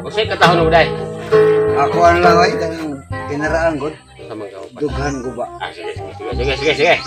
Kasi katahon mo dai. Ako ano lang ay kanang kinaraan gud. Sama ka. Dughan ko ba? Ah, sige.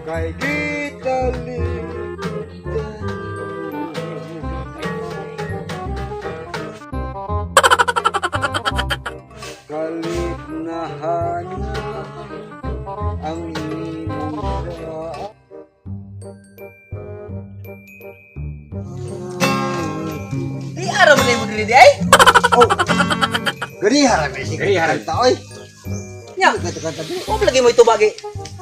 Kay kita kalignahan ang imong Di araw mo na yung dili di ay? oh, gani harap eh. Gani harap. Taoy. Nya, Kata-kata di. huwag lagi mo ito bagay.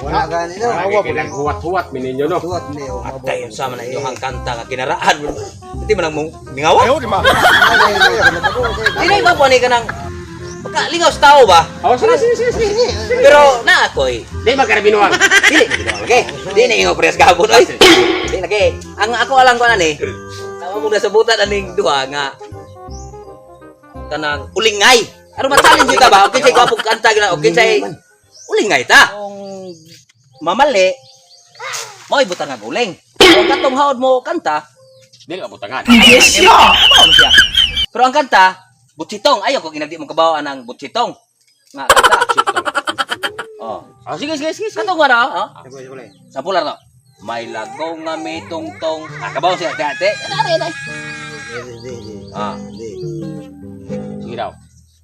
Wala gani no. Awa mo lang huwat-huwat mininyo no. Tuwat ni o mabo. Tayo sama na iyong kanta nga kinaraan mo. Hindi mo nang mingawa? Hindi ba po ka nang pagkalingaw sa tao ba? Oh, sige. Pero na ako eh. Di magkarabinuang. Dili na lagi. Dili na ingo press gabon oy. Dili lagi. Ang ako alang ko ani. Tama mo na sa butan aning duha nga kanang ulingay. Ano ma-challenge ka ba? Okay say gwapo kanta gina. Okay say ulingay ta. Kung mamali mo ibutang ang uling. Kung katong haod mo kanta, Di ka butangan. yes siya. Siya. Pero ang kanta, butsitong. Ayaw ko ginagdi mo kabawaan ng butsitong. Nga kanta. Oh. Oh, sige. Katong nga na, ha? Sampular na. May lagong nga may tungtong. Kabaw siya, dati. Ano. Ah. Sige daw.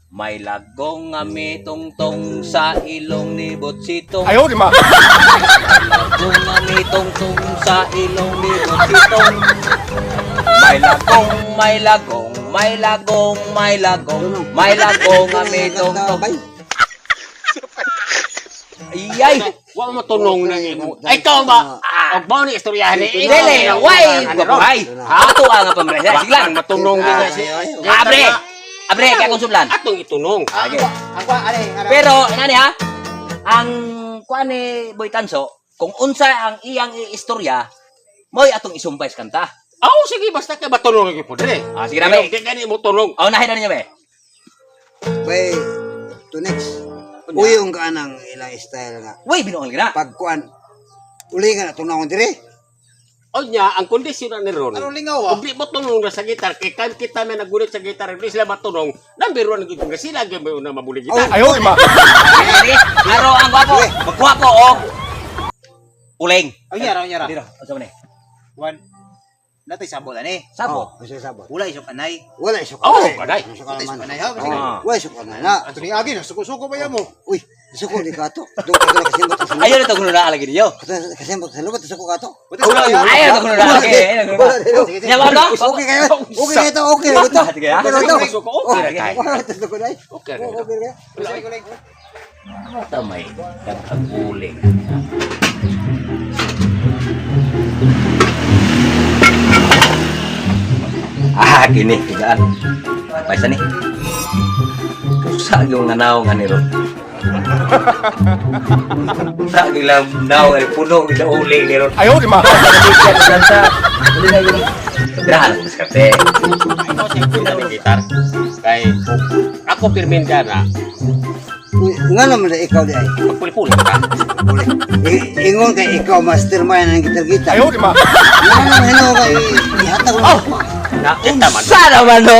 May lagong nga may tungtong sa ilong ni Butsitong. Ayaw, di ma. Lagong nga may tungtong sa ilong ni Butsitong. May lagong nga may tungtong. Iyay! Wa mo tunong na imo. Ay ikaw ba? Og mo ni istoryahan ni. Dili, why? Babahay. Ato ang pamresa. Sige lang. Matunong din si. Abre, kaya kong sublan. Atong itunong. Pero, inani ha? Ang kuan ni Boy Tanso, kung unsa ang iyang istorya, mo'y atong isumpay sa kanta. Oh, sige basta kay matunong gyud po dire. Ah, sige na, be. Kaya gani mo tunong. Oh, nahin na niya, be. Bay to next. Uyong ka nang ilang style nga. Uy, binuang gina. Pagkuan uli nga na tunawon dire. O niya, ang kondisyon na ni Ron. Ano lingaw, Kung di mo tunong na sa gitar, kay kan kita may nagulit sa gitar, hindi sila matunong, number one ang gitar, sila gyud may una mabuli gitar. Ayaw, di ma. Sige, aro ang gwapo. Magwapo, oh. Uling. Ang yara. Dito, unsa man ni? One. Natay sabol ani. Sabo. Kasi sabot. Wala isok anay. Wala isok. Oh, kanay. Isok Natay isok man. anay ha. Sige. Ah. Wala isok na na. Ato ni agi na suko-suko ba mo? Uy, isok ko ni kato. Do ka na kasi mo sa lubat. Ayaw na ito kung nalagi ninyo. Kasi mo sa lubat isok ko kato. Ayaw na kung nalagi. Sige. Niya ba ito? Okay kayo. Okay kayo to. Okay kayo to. Sige, ha? Okay kayo to. Suko, okay ra kay. Wala ito ko dai. Okay ra. Okay kayo. Tamay. Kag-uling. Gini, tigaan. Paisa ni. Sa yung nanaw nga ni Ron. Sa gilang naw ay puno ila uli ni Ron. Ayaw, di ma. Uli na yun. Grahan ko sa kape. Ikaw si gitar. Kay ako pirmin ka na, Uy, nga naman na ikaw di ay. magpuli-puli ka. Ingon kay ikaw mastermind ng gitar-gitar. Ayaw, di ma. Nga naman hino kay ihatag mo. Naunsa naman no?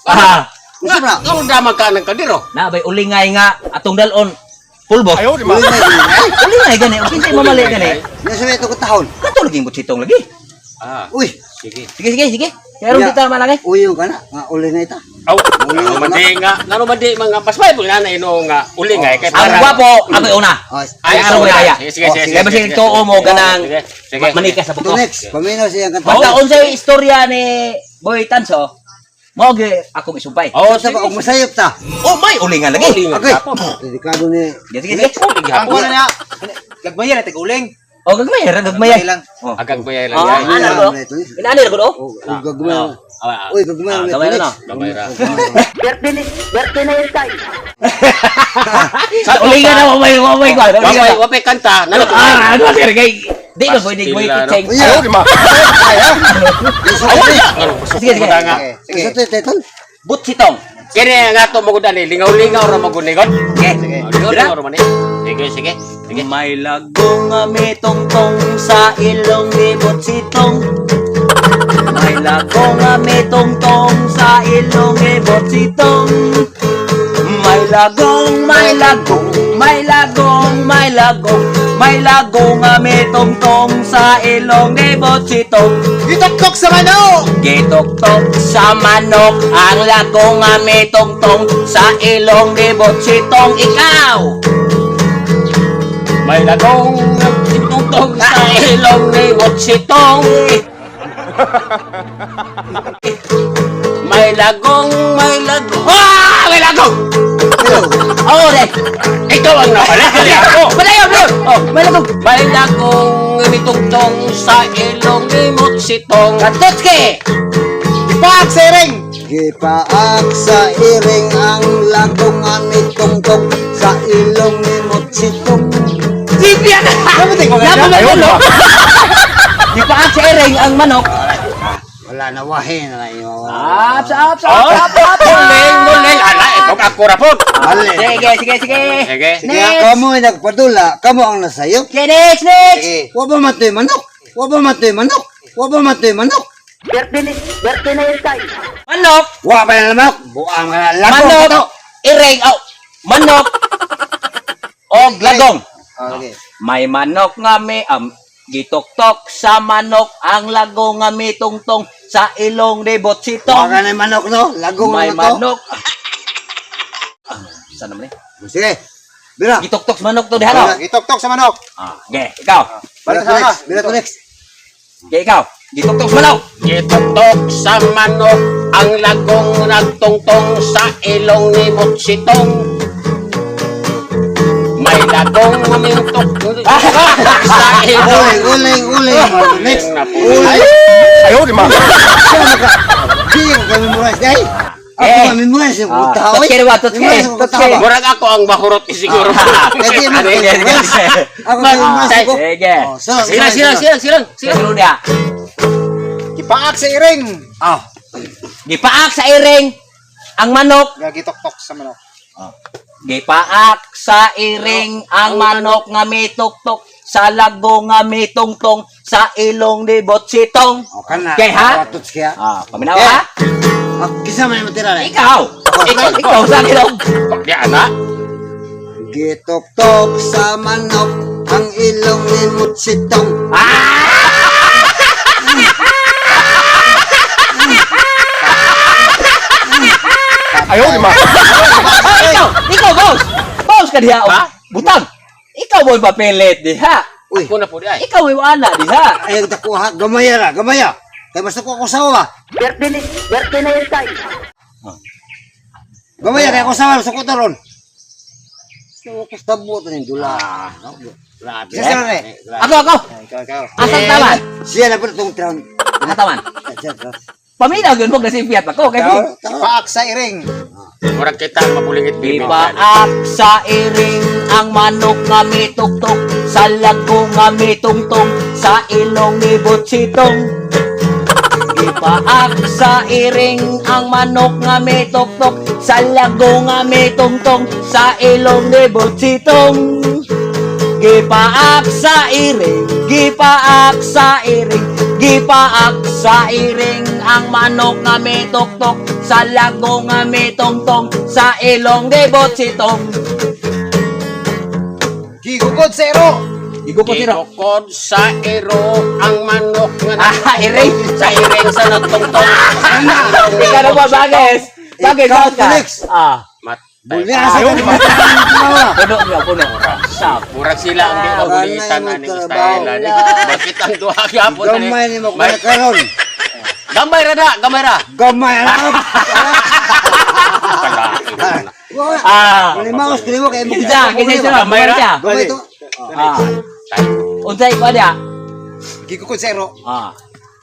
Ah, Gusto na. Ikaw damag ka ng kadiro. nabay ulingay nga atong dalon. Pulbo. Ayaw, di ma. Uy, na. Ulingay gani, okay say mamali gani. Nasa may ito ko tahon. Katulog yung butsitong lagi. Ah, Uy, sige. Sige. Kaya ron kita malaki. uyong ka na. Nga uli na ita. Aw, nanumandi mga pasmay po na ino nga uli nga kay Ang gwapo, ako yung una. Oh, Ay, ano sige, kaya? sige. Kaya ba siya tuo mo ganang Sige. manikas sa ito buto? next. Paminaw siyang kanta. Basta unsay istorya ni Boy Tanso, mo gi ako isumpay. Oh, Sa sige. ba og masayop ta. Oh, may ulingan lagi. Uli nga Okay. gapon. Dedikado ni Sige. Ang kuha na. Gagmaya na tiguling. Oh, gagmay lang. Oh. Agang bayay lang Ah, yan. ano ko? Inaani ra ko do? Oh, gagmay. Ah, Uy, gagmay. Ah, gamay na, no? Gamay ra. Sa ulingan na mo may ko. Wapay kanta. Ano kay Di na pwede Pastila, gawin no? kiteng. Ayaw, di ba? Sige, sige. Sige. Sa title? Butsitong. Kini nga to magud ani lingaw-lingaw ra maguningon. Okay. Lingaw-lingaw ra man ni. Sige, sige. Sige. May lagong amitong-tong sa ilong ni Butsitong. May lagong amitong-tong sa ilong ni Butsitong. May lagong, may lagong, may lagong, may lagong, may lagong amitong-tong sa ilong ni Butsitong. Itok-tok sa manok! Gitok-tok sa manok ang lagong amitong-tong sa ilong ni Butsitong. Ikaw! May lagong nagtutong sa ilong ni Butsitong. May lagong, may lagong. Ah! May lagong! Oo, de. Ikaw ang napalit. Kali ako. Malayo, bro! Oh, may lagong. May lagong nagtutong sa ilong ni Butsitong. Katotske! Ipaak sa iring! Gipaak sa iring ang lagong amitong-tong sa ilong ni Motsitong. Sipya na! Napamagulong! Di pa sa ering ang manok. Wala na wahin na iyo. Up. Muling, muling. Ala, itong ako ra po. Bali. Sige. Sige. Sige, kamo ay nagpadula, kamo ang nasayop. Okay, next! Sige. Wa ba matoy manok? Wa ba matoy manok? Wa ba matoy manok? Manok! Wa ba na manok? Buang ka na lagong Manok! to. Iring! Oh! Manok! O glagong! Okay. May manok nga may gitok-tok sa manok ang lagong nga may tungtong sa ilong ni Wa Butsitong. ka na manok no? Lagong May na to. manok. Saan naman Sige. Bira. Gitok-tok sa manok to diha no? Itok-tok sa manok! Okay, ikaw. Bira to next. Bira to next. Okay, ikaw. Gitok-tok sa manok. Gitutok sa manok ang lagong nagtungtong sa ilong ni Butsitong. May lagong mintok sa ilong. Uling. Next. Ayaw di ma. Siya maka. Sige ka memorize dai. Ako memorize yung tao. Totke. Murag ako ang mahurot siguro. Kasi ako memorize ko. Sige. Silang. Sunod niya. Ipaak sa iring! Gipaak sa iring ang manok. Gitok-tok sa manok. Gipaak sa iring ang manok nga may tuktok sa lago nga may tungtong sa ilong ni Butsitong. O kana. Okay, ha? Watuts kaya. Paminaw ha? Kisa man mo tira na. Ikaw sa ilong. Di ana. Gitok-tok sa manok ang ilong ni Mutsitong. Ayaw di ma. Ikaw, boss. Boss ka diha. Ha? Butang. Ikaw mo papelet diha. Uy, Ako na po di ay. Ikaw mo ana diha. ay dako ha, gamaya. Kay basta ko sawa. Gamaya kay ako sawa sa kotoron. So ko stabot ni dula. Grabe. Isa sila re. Ako. Ikaw. Asang taman. Siya na po itong tround. Ang taman. Paminaw yun mo kasi piyat ako. Kay Ipaak sa iring! Murag kita mapulingit bibig. Ipaak sa iring ang manok nga may tuktok sa lago nga may tungtong sa ilong ni Butsitong. Ipaak sa iring ang manok nga may tuktok sa lago nga may tungtong sa ilong ni Butsitong. Gipaak sa iring, gipaak sa iring, gipaak sa iring ang manok nga may tuktok sa lago nga may tungtong sa ilong ni Butsitong. Gigugod sa iro! Gigukod sa iro ang manok nga Iring. sa iring sa nagtungtong. Ikaw na ba, Bages? Bages, Ikaw, bakit ka? next. Mat. Bulya sa Puno niya, puno. Sap. Murag sila ang di mabulitan Ganay ani mo style trabaho. ani. Bakit ang duha gyapon ani? Gamay ni mo kaya karon. Gamay ra da, gamay ra. Gamay na. Kala. Limaos kini mo kay mo. Kinsa siya, Gamay ra. siya. Gamay to. Unsay ko niya? Gigugod sa iro!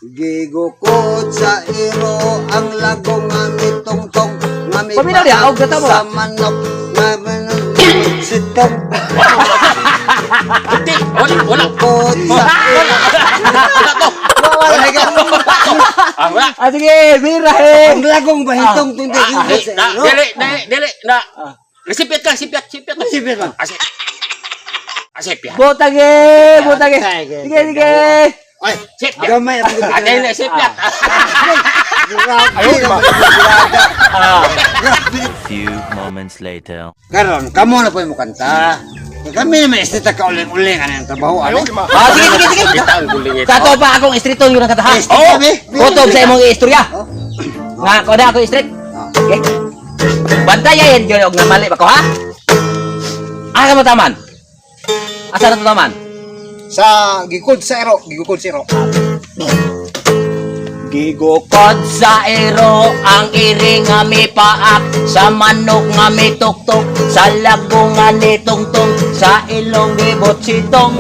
Gigukod sa iro ang lagong nga mitong-tong nga may Paminaw niya, paak og gata mo. sa manok nga sitong. Di, wala Wala. Bukod sa Wala to. Wala ka. Wala. Ah, sige, birahe. Ang lagong bahitong tunti. Dili na. Resipit ka, sipyat. Sipyat ba? Asipyat. Butage. Sige. Ay, sipyat. Gamay ang mga Ada na sipyat. Ayun ba? Few moments later. Karon, kamo na po yung kanta. Kami na may estita ka uling-uling ka na yung trabaho. Ah, sige. Kita ang guling ito. Kato pa akong istrito yung kata ha. Oh! Kutob sa imong istorya. Nga ko na ako istrit. Okay. Bantayan yun og namali ba ko ha? Asa mo taman? Asa na to taman? Sa gikod sa ero. Gigukod sa ero ang iring nga may paak, sa manok nga may tuktok, sa lago nga ni tungtong, sa ilong ni botsitong.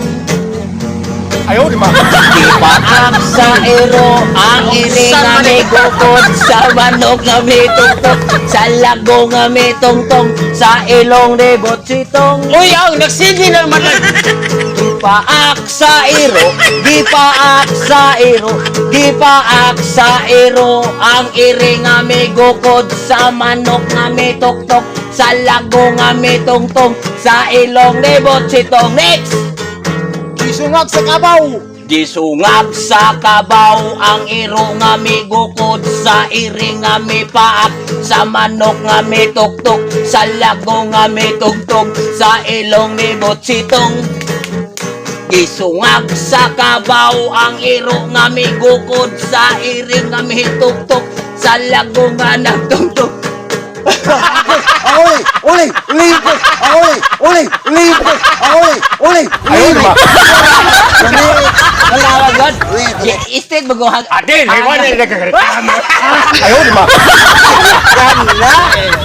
Ayaw, di ba? Gipaak sa ero ang iring nga may gukod, sa manok nga may tuktok, sa lago nga may tungtong, sa ilong ni botsitong. Uy, ang nagsigi na naman. Gipaak sa ero, gipaak sa ero, ang iri nga may gukod, sa manok nga may tuktok, sa lago nga may tungtong, sa ilong ni botsitong. Next! Isungag sa kabaw. Gisungag sa kabaw ang iro nga may gukod, sa iri nga may paak, sa manok nga may tuktok, sa lago nga may tugtog, sa ilong ni botsitong. Gisungag sa kabaw ang iro nga may gukod, sa iri nga may tuktok, sa lago nga nagtugtog. Uli! Ayaw, di ba? Malawag yun. Straight mag-uhag. Adin, may wala na nagkakaritama. Ayaw, di ba?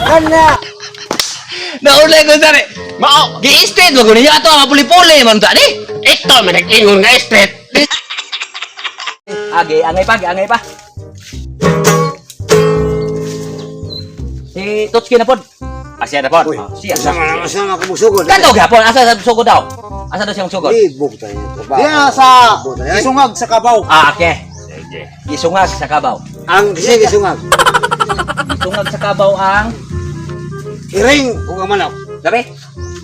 Kana! Naulay ko dari. Mao, Gi-straight mo niya ato ang puli-puli man ta di. ito may nag-ingon nga street. Agi, angay pa. Si Tutski na pod. Asya na po. Siya. Sama ka musugod. Kanto gapon asa sa sugod daw. Asa daw siyang sugod? Ibog tayo ito ba? Diya sa isungag sa kabaw. Ah, okay. Sige. Isungag sa kabaw. Ang sige sungag. Isungag sa kabaw ang Iring kung ang manok. gabi.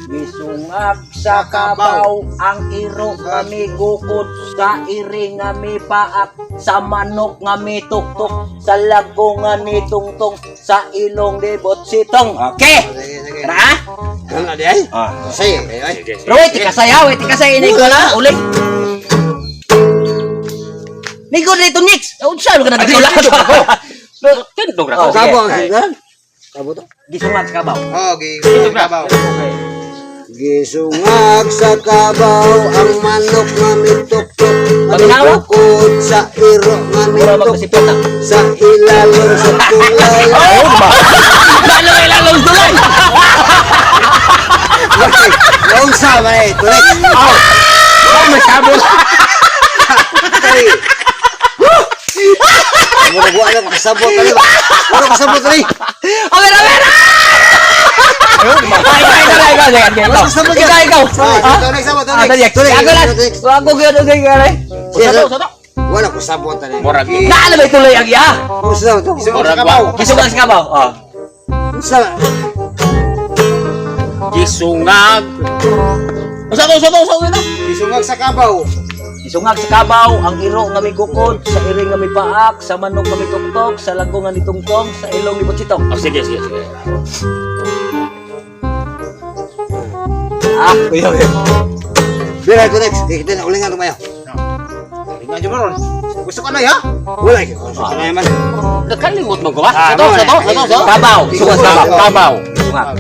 Gisungag sa kabaw ang iro nga may gukod, sa iri nga may paak, sa manok nga may tuktok, sa lago nga may tungtong, sa ilong ni botsitong. Okay. Sige. Tara ha? Kana di ay? Sige. Sige. Pero wait, tikasaya ini ko na uli. Nigo dito Nix. Unsa ka na nagtula? Tindog ra Oh, ko. Kabo ang singan. Kabo to? Gisungag sa kabaw. Oh, gikod sa kabaw. Gisungag sa kabaw ang manok nga mituktok, Paginawa? bukod sa iro nga Mura mituktok, magkasipot na. sa ilalim sa tulay. Lalo tulay. Yung sama eh, tulik. May sabos. Ay. Mura buwan lang kasabot tali ba? Mura kasabot tali. Amera. Ikaw. Ako gyud og gay. Wala ko sabot tali. Murag. Naa na may tuloy ang iya. Usa to. Murag ba? Gisungag sa kabaw. Oh. Usa. Gisungag. Usa to. Isungag sa kabaw. Isungag sa kabaw ang iro nga may gukod, sa iring nga may paak, sa manok nga may tuktok, sa lago nga ni tungtong, sa ilong ni botsitong. Oh, sige. Kuya. Bira ko next. Kita na ulingan tumayo. Tingnan nyo maron. Gusto ka na ya? Wala ki. Usa na yaman. Nakalimot mo ko ba? Mo na. Kabaw. Isungag sa kabaw. Kabaw.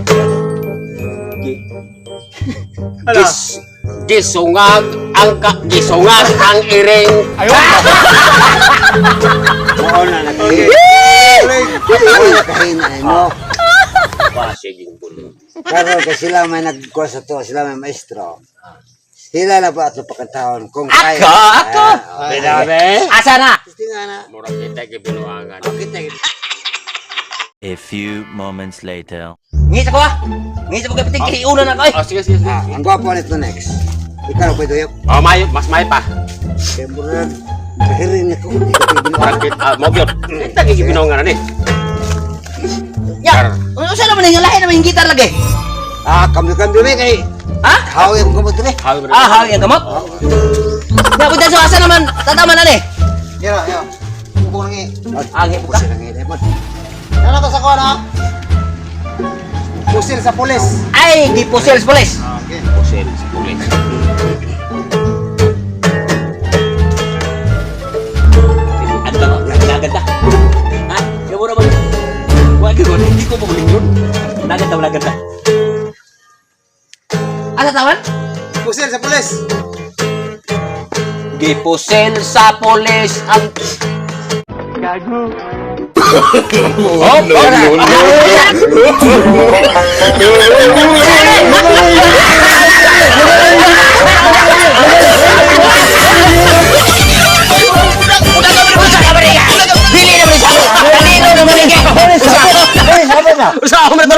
Isungag. Gisungag ang iring. Oo na nakahin. Nakahin ay mo. Ba sige bulo. Karon kasi sila may nagkuha sa to, sila may maestro. Sila na ba ato pakantahon kung kaya. Ako. Binabe. Asa na? Tingana. Murag kita gibinuangan. Kita. A few moments later. Ngisa ko ah. Ngisa ko kapiting kahiunan ako eh. Oh, sige. Ang gwapo nito next. Ikaw pwede yuk. Oh, mayo, mas may pa. Kaya mo na. Kahirin ako. Rakit, mo gyud. Tagi gibinongan ani. Ya, ano sa naman yung lahi naman yung gitar lagi? Kami dulu kay. Ha? How yung kumot dulu. Haw yung gamot? Ya, kung sa asa naman, tataman na ni. Yan, yan. Upo nang Angin po ka. Pusin ang ilemon. Ano to sa kuha na? Pusil sa pulis. Ay, di po sales police. Okay. Pusil si pulis. Ano ba? Nagaganda. Ha? Yung muna ba? Wag yun, hindi ko mabuling yun. Nagaganda. Asa tawan? Pusil sa pulis. Gipusel sa polis ang... Gago. Oh, no, Dili naman sa. Dili naman sa. Usa ako man